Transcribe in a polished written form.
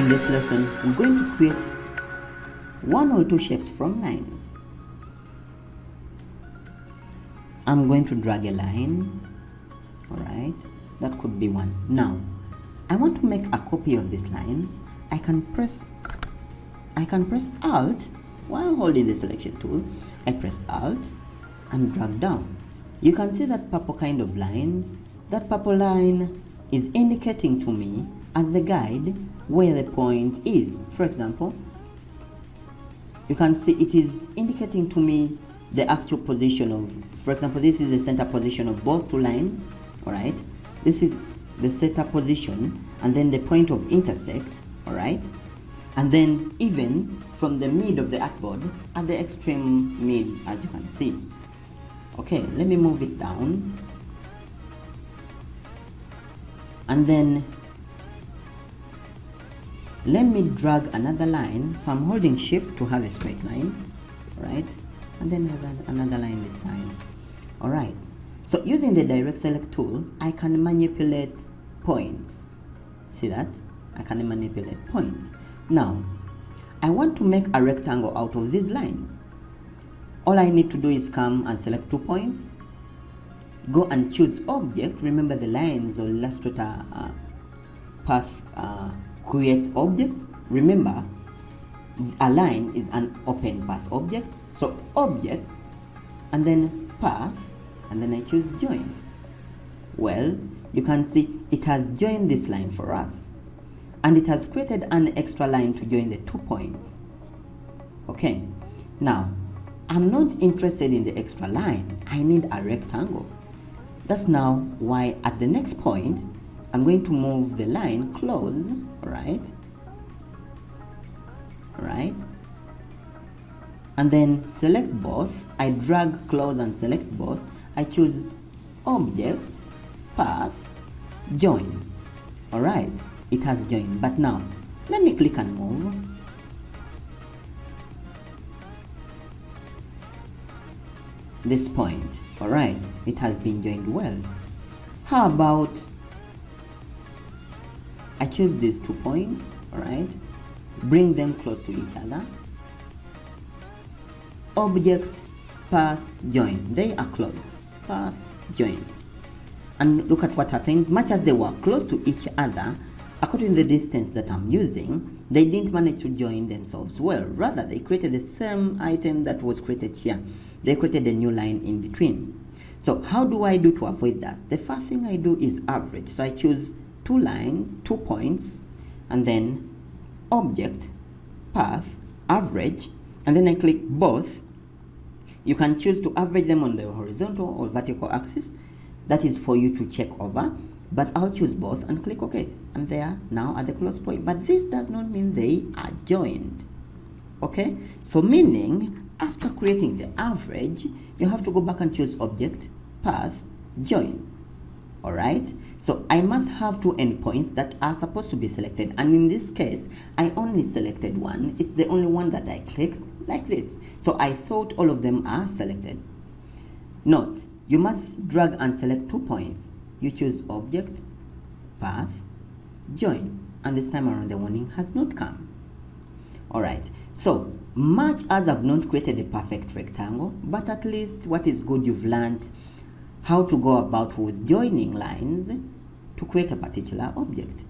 In this lesson, we're going to create one or two shapes from lines. I'm going to drag a line. Alright, that could be one. Now, I want to make a copy of this line. I can press Alt while holding the selection tool. I press Alt and drag down. You can see that purple kind of line. That purple line is indicating to me as a guide where the point is. For example, you can see it is indicating to me the actual position of, for example, this is the center position of both two lines. Alright, this is the center position and then the point of intersect. Alright, and then even from the mid of the artboard at the extreme mid, as you can see. Okay, let me move it down, and then let me drag another line. So I'm holding shift to have a straight line, right? And then have another line this side. Alright, so using the direct select tool, I can manipulate points. See that? I can manipulate points. Now, I want to make a rectangle out of these lines. All I need to do is come and select 2 points, go and choose object. Remember the lines or Illustrator path create objects. Remember, a line is an open path object. So object and then path, and then I choose join. Well, you can see it has joined this line for us, and it has created an extra line to join the 2 points. Okay, now I'm not interested in the extra line. I need a rectangle. That's now why at the next point I'm going to move the line close. Alright, and then select both. I drag close and select both. I choose object, path, join. Alright, it has joined. But now let me click and move. This point. Alright, it has been joined well. How about I choose these 2 points, alright, bring them close to each other. Object, path, join. They are close. Path, join. And look at what happens. Much as they were close to each other, according to the distance that I'm using, they didn't manage to join themselves well. Rather, they created the same item that was created here. They created a new line in between. So how do I do to avoid that? The first thing I do is average. So I choose 2 lines, 2 points, and then object, path, average, and then I click both. You can choose to average them on the horizontal or vertical axis. That is for you to check over, but I'll choose both and click OK, and they are now at the close point. But this does not mean they are joined. Okay, so meaning after creating the average, you have to go back and choose object, path, join. Alright, so I must have 2 endpoints that are supposed to be selected, and in this case I only selected one. It's the only one that I clicked, like this. So I thought all of them are selected. Note, you must drag and select 2 points. You choose object, path, join, and this time around the warning has not come. Alright, so much as I've not created a perfect rectangle, but at least what is good, you've learned how to go about with joining lines to create a particular object.